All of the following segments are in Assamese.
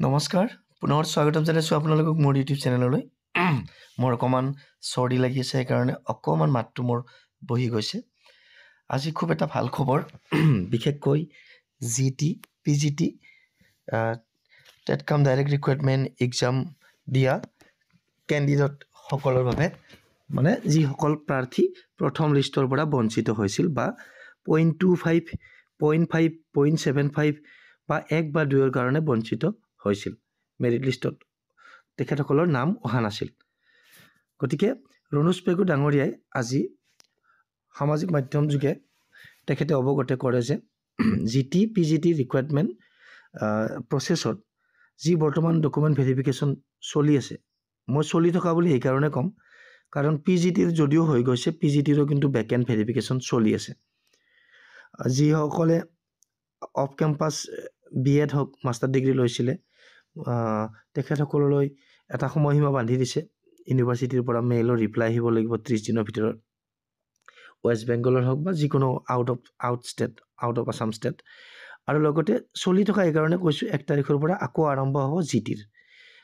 নমস্কাৰ পুনৰ স্বাগতম জনাইছোঁ আপোনালোকক মোৰ ইউটিউব চেনেললৈ মোৰ অকণমান চৰ্দি লাগি আছে সেইকাৰণে অকণমান মাতটো মোৰ বহি গৈছে আজি খুব এটা ভাল খবৰ বিশেষকৈ জিটি পিজিটি টেট কাম ডাইৰেক্ট ৰিক্ৰুইটমেণ্ট এক্সাম দিয়া কেণ্ডিডেট সকলৰ বাবে মানে যিসকল প্ৰাৰ্থী প্ৰথম লিষ্টৰ পৰা বঞ্চিত হৈছিল বা 0.25 0.5 0.75 বা 1 বা 2 কাৰণে বঞ্চিত হৈছিল মেৰিট লিষ্টত তেখেতসকলৰ নাম অহা নাছিল গতিকে ৰণোজ পেগু ডাঙৰীয়াই আজি সামাজিক মাধ্যম যোগে তেখেতে অৱগত কৰে যে জিটি পিজিটি ৰিক্ৰুইটমেণ্ট প্ৰচেছত যি বৰ্তমান ডকুমেণ্ট ভেৰিফিকেশ্যন চলি আছে মই চলি থকা বুলি এই কাৰণে কম কাৰণ পিজিটিৰ যদিও হৈ গৈছে পিজিটিৰো কিন্তু বেকএণ্ড ভেৰিফিকেশ্যন চলি আছে যিসকলে অফ কেম্পাছ বিএড হওক মাষ্টাৰ ডিগ্ৰী লৈছিলে তেখেতসকললৈ এটা সময়সীমা বান্ধি দিছে ইউনিভাৰ্চিটিৰ পৰা মেইলৰ ৰিপ্লাই আহিব লাগিব 30 দিনৰ ভিতৰত ৱেষ্ট বেংগলৰ হওক বা যিকোনো আউট অফ আছাম ষ্টেট আৰু লগতে চলি থকা এই কাৰণে কৈছোঁ 1 তাৰিখৰ পৰা আকৌ আৰম্ভ হ'ব জিটিৰ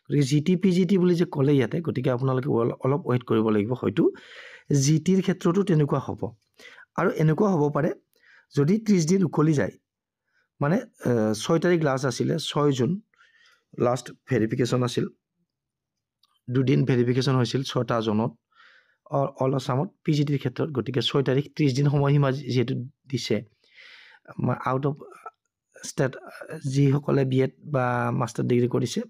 গতিকে জিটি পিজিটি বুলি যে ক'লে ইয়াতে গতিকে আপোনালোকে অলপ ৱেইট কৰিব লাগিব হয়তো জিটিৰ ক্ষেত্ৰতো তেনেকুৱা হ'ব আৰু এনেকুৱা হ'ব পাৰে যদি 30 দিন উকলি যায় মানে 6 তাৰিখ লাষ্ট আছিলে 6 জুন লাষ্ট ভেৰিফিকেশ্যন আছিল দুদিন ভেৰিফিকেশ্যন হৈছিল 6টা জনত অল আছামত পিজিটিৰ ক্ষেত্ৰত গতিকে 6 তাৰিখ 30 দিন সময়সীমা যিহেতু দিছে আউট অফ ষ্টেট যিসকলে বিএড বা মাষ্টাৰ ডিগ্ৰী কৰিছে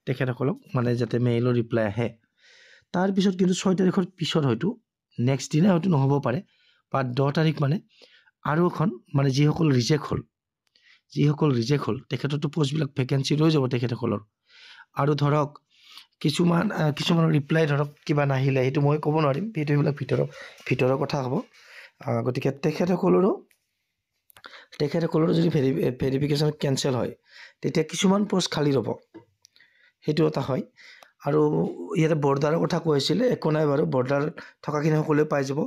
তেখেতসকলক মানে যাতে মেইলৰ ৰিপ্লাই আহে তাৰপিছত কিন্তু 6 তাৰিখৰ পিছত হয়তো নেক্সট দিনে হয়তো নহ'ব পাৰে বা 10 তাৰিখ মানে আৰু এখন মানে যিসকল ৰিজেক্ট হ'ল তেখেতৰতো পোষ্টবিলাক ভেকেঞ্চি ৰৈ যাব তেখেতসকলৰ আৰু ধৰক কিছুমানৰ ৰিপ্লাই ধৰক কিবা নাহিলে সেইটো মই ক'ব নোৱাৰিম এইবিলাক ভিতৰৰ কথা হ'ব গতিকে তেখেতসকলৰো যদি ভেৰিফিকেশ্যন কেঞ্চেল হয় তেতিয়া কিছুমান পোষ্ট খালী ৰ'ব সেইটো এটা হয় আৰু ইয়াতে বৰ্ডাৰৰ কথা কৈ আছিলে একো নাই বাৰু বৰ্ডাৰ থকাখিনি সকলোৱে পাই যাব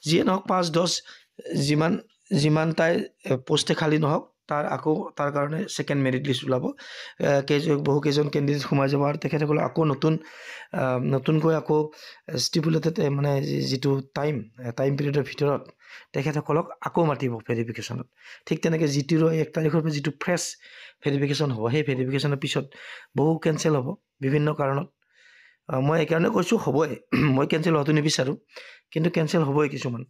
যিয়ে নহওক 5-10 যিমানটাই পোষ্টে খালী নহওক তাৰ কাৰণে সেকেন্ড মেৰিট লিষ্ট ওলাব বহু কেইজন কেণ্ডিডেট সোমাই যাব আৰু তেখেতসকলে আকৌ নতুনকৈ আকৌ ষ্টিপুলেটেড মানে যিটো টাইম পিৰিয়ডৰ ভিতৰত তেখেতসকলক আকৌ মাতিব ভেৰিফিকেশ্যনত ঠিক তেনেকৈ জিটিৰো 1 তাৰিখৰ পৰা যিটো ফ্ৰেছ ভেৰিফিকেশ্যন হ'ব সেই ভেৰিফিকেশ্যনৰ পিছত বহু কেঞ্চেল হ'ব বিভিন্ন কাৰণত মই এইকাৰণে কৈছোঁ হ'বই মই কেঞ্চেল হোৱাটো নিবিচাৰোঁ কিন্তু কেঞ্চেল হ'বই কিছুমান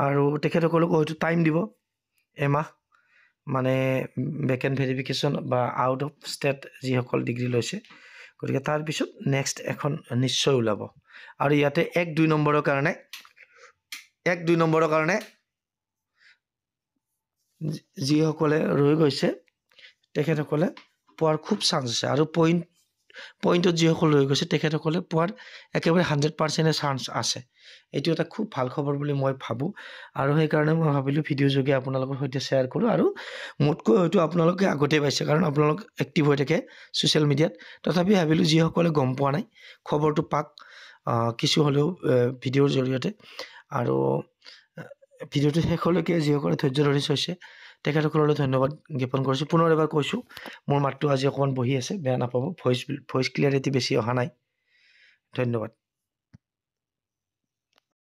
আৰু তেখেতসকলকো হয়তো টাইম দিব এমাহ মানে বেকএণ্ড ভেৰিফিকেশ্যন বা আউট অফ ষ্টেট যিসকল ডিগ্ৰী লৈছে গতিকে তাৰপিছত নেক্সট এখন নিশ্চয় ওলাব আৰু ইয়াতে 1-2 নম্বৰৰ কাৰণে যিসকলে ৰৈ গৈছে তেখেতসকলে পোৱাৰ খুব চান্স আছে আৰু পইণ্টত যিসকল ৰৈ গৈছে তেখেতসকলে পোৱাৰ একেবাৰে 100% চান্স আছে এইটো এটা খুব ভাল খবৰ বুলি মই ভাবোঁ আৰু সেইকাৰণে মই ভাবিলোঁ ভিডিঅ' যোগে আপোনালোকৰ সৈতে শ্বেয়াৰ কৰোঁ আৰু মোতকৈ হয়তো আপোনালোকে আগতে পাইছে কাৰণ আপোনালোক এক্টিভ হৈ থাকে ছ'চিয়েল মিডিয়াত তথাপি ভাবিলোঁ যিসকলে গম পোৱা নাই খবৰটো পাক কিছু হ'লেও ভিডিঅ'ৰ জৰিয়তে আৰু ভিডিঅ'টো শেষলৈকে যিসকলে ধৈৰ্য ধৰি চাইছে তেখেতসকললৈ ধন্যবাদ জ্ঞাপন কৰিছোঁ পুনৰ এবাৰ কৈছোঁ মোৰ মাতটো আজি অকণমান বহি আছে বেয়া নাপাব ভইচ ক্লিয়াৰিটি বেছি অহা নাই ধন্যবাদ